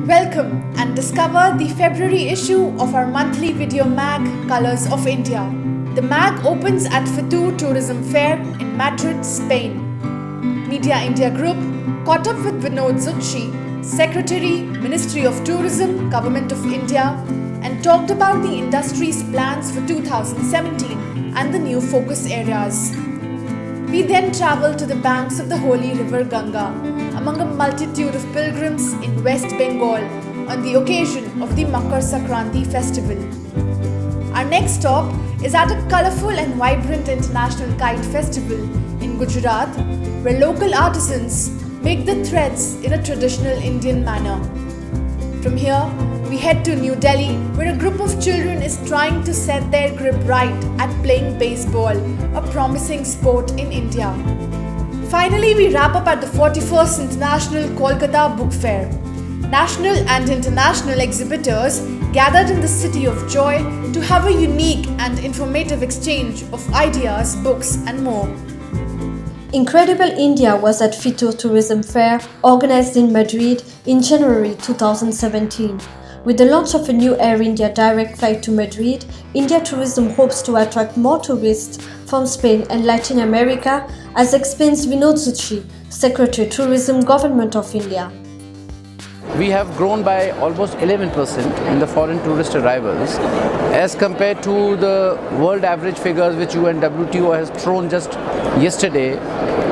Welcome and discover the February issue of our monthly video mag, Colours of India. The mag opens at FITUR Tourism Fair in Madrid, Spain. Media India Group caught up with Vinod Zutshi, Secretary, Ministry of Tourism, Government of India, and talked about the industry's plans for 2017 and the new focus areas. We then travelled to the banks of the holy river Ganga among a multitude of pilgrims in West Bengal on the occasion of the Makar Sankranti Festival. Our next stop is at a colourful and vibrant International Kite Festival in Gujarat, where local artisans make the threads in a traditional Indian manner. From here, we head to New Delhi, where a group of children is trying to set their grip right at playing baseball, a promising sport in India. Finally, we wrap up at the 41st International Kolkata Book Fair. National and international exhibitors gathered in the City of Joy to have a unique and informative exchange of ideas, books and more. Incredible India was at FITUR Tourism Fair organized in Madrid in January 2017. With the launch of a new Air India direct flight to Madrid, India Tourism hopes to attract more tourists from Spain and Latin America, as explains Vinod Zutshi, Secretary Tourism, Government of India. We have grown by almost 11% in the foreign tourist arrivals as compared to the world average figures which UNWTO has thrown just yesterday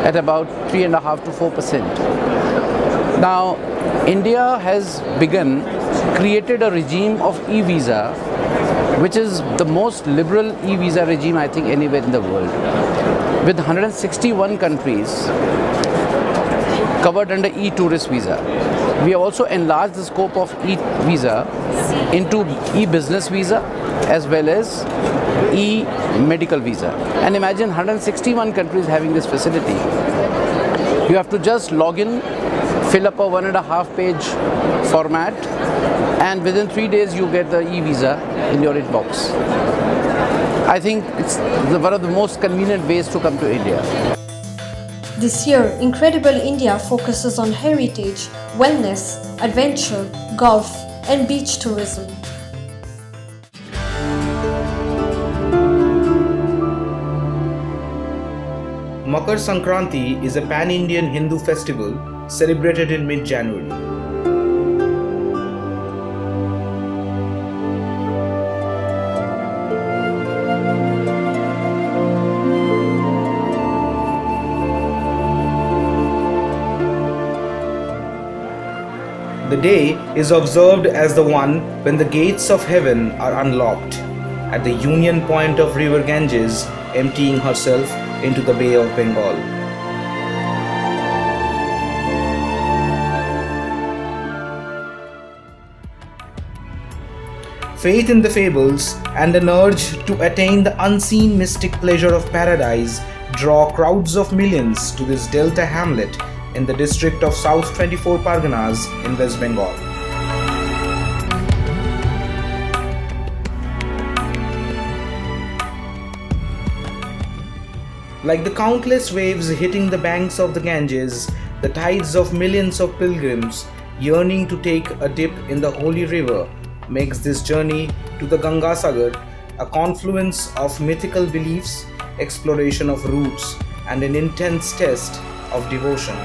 at about 3.5 to 4%. Now, India has created a regime of e-visa, which is the most liberal e-visa regime I think anywhere in the world, with 161 countries covered under e-tourist visa. We have also enlarged the scope of e-visa into e-business visa as well as e-medical visa. And imagine 161 countries having this facility. You have to just log in, fill up a 1.5 page format, and within 3 days you get the e-visa in your inbox. I think it's one of the most convenient ways to come to India. This year, Incredible India focuses on heritage, wellness, adventure, golf, and beach tourism. Makar Sankranti is a pan-Indian Hindu festival celebrated in mid-January. The day is observed as the one when the gates of heaven are unlocked at the union point of river Ganges, emptying herself into the Bay of Bengal. Faith in the fables and an urge to attain the unseen mystic pleasure of paradise draw crowds of millions to this delta hamlet in the district of South 24 Parganas in West Bengal. Like the countless waves hitting the banks of the Ganges, the tides of millions of pilgrims yearning to take a dip in the holy river makes this journey to the Ganga Sagar a confluence of mythical beliefs, exploration of roots, and an intense test of devotion.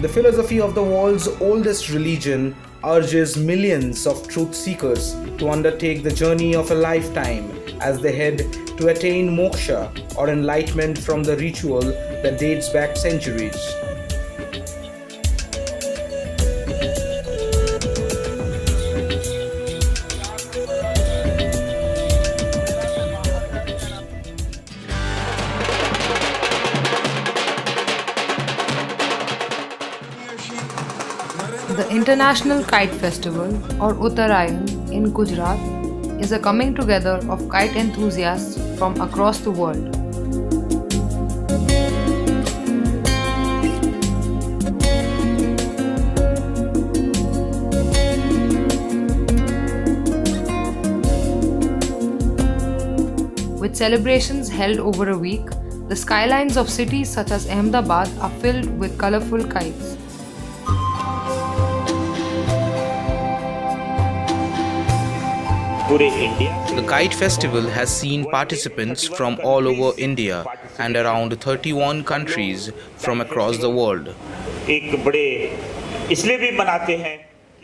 The philosophy of the world's oldest religion urges millions of truth seekers to undertake the journey of a lifetime as they head to attain moksha or enlightenment from the ritual that dates back centuries. The International Kite Festival, or Uttarayan, in Gujarat is a coming together of kite enthusiasts from across the world. With celebrations held over a week, The skylines of cities such as Ahmedabad are filled with colourful kites. The Kite Festival has seen participants from all over India and around 31 countries from across the world.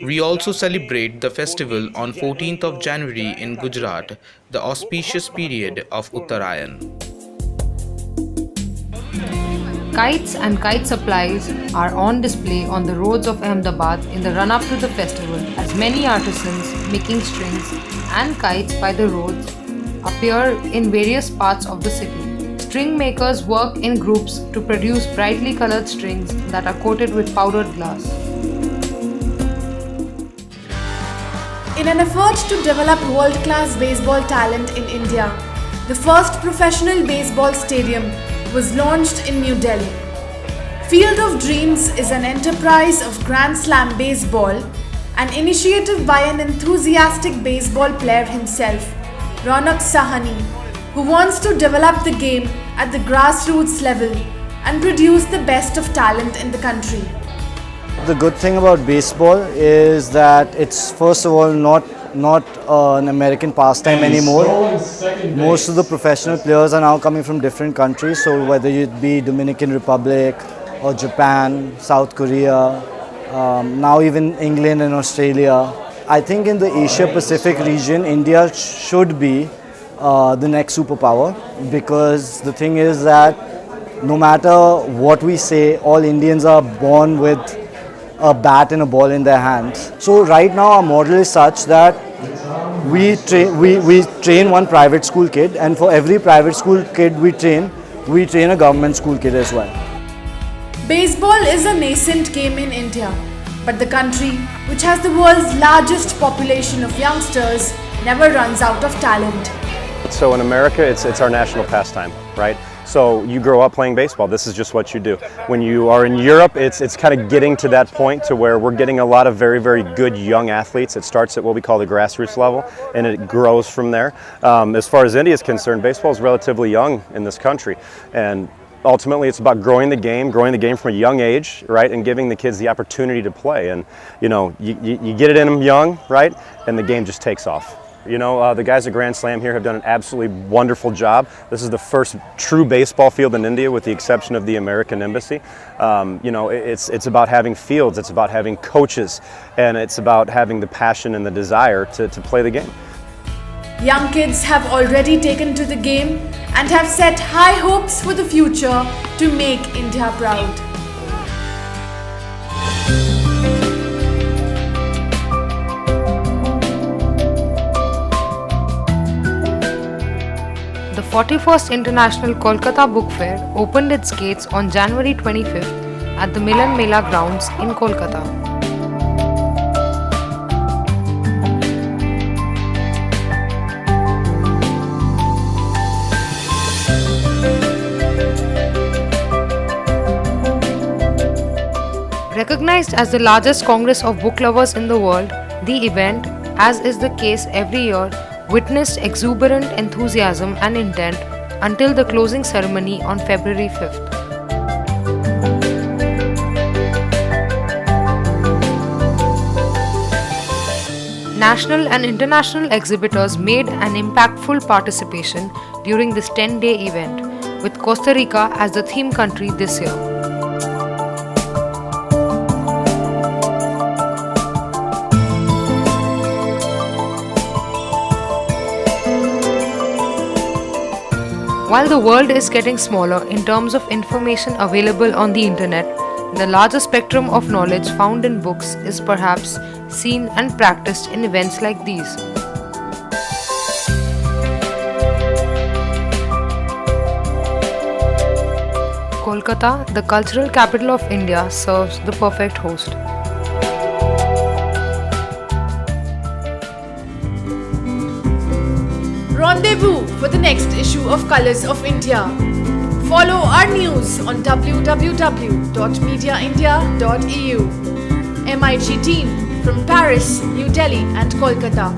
We also celebrate the festival on 14th of January in Gujarat, the auspicious period of Uttarayan. Kites and kite supplies are on display on the roads of Ahmedabad in the run-up to the festival, as many artisans making strings and kites by the roads appear in various parts of the city. String makers work in groups to produce brightly colored strings that are coated with powdered glass. In an effort to develop world-class baseball talent in India, the first professional baseball stadium was launched in New Delhi. Field of Dreams is an enterprise of Grand Slam Baseball, an initiative by an enthusiastic baseball player himself, Ronak Sahani, who wants to develop the game at the grassroots level and produce the best of talent in the country. The good thing about baseball is that it's first of all not an American pastime anymore. Most of the professional players are now coming from different countries, so whether it be Dominican Republic or Japan, South Korea, now even England and Australia. I think in the Asia Pacific region, India should be the next superpower, because the thing is that no matter what we say, all Indians are born with a bat and a ball in their hands. So right now our model is such that we train one private school kid, and for every private school kid we train a government school kid as well. Baseball is a nascent game in India, but the country, which has the world's largest population of youngsters, never runs out of talent. So in America, it's our national pastime, right? So you grow up playing baseball. This is just what you do. When you are in Europe, it's kind of getting to that point to where we're getting a lot of very, very good young athletes. It starts at what we call the grassroots level, and it grows from there. As far as India is concerned, baseball is relatively young in this country, and ultimately it's about growing the game from a young age, right, and giving the kids the opportunity to play. And you know, you get it in them young, right, and the game just takes off. You know, the guys at Grand Slam here have done an absolutely wonderful job. This is the first true baseball field in India, with the exception of the American Embassy. You know, it's about having fields, it's about having coaches, and it's about having the passion and the desire to play the game. Young kids have already taken to the game and have set high hopes for the future to make India proud. The 41st International Kolkata Book Fair opened its gates on January 25th at the Milan Mela grounds in Kolkata. Recognized as the largest congress of book lovers in the world, the event, as is the case every year, witnessed exuberant enthusiasm and intent until the closing ceremony on February 5th. National and international exhibitors made an impactful participation during this 10-day event, with Costa Rica as the theme country this year. While the world is getting smaller in terms of information available on the internet, the larger spectrum of knowledge found in books is perhaps seen and practiced in events like these. Kolkata, the cultural capital of India, serves the perfect host. Rendezvous for the next issue of Colours of India. Follow our news on www.mediaindia.eu. MIG team from Paris, New Delhi and Kolkata.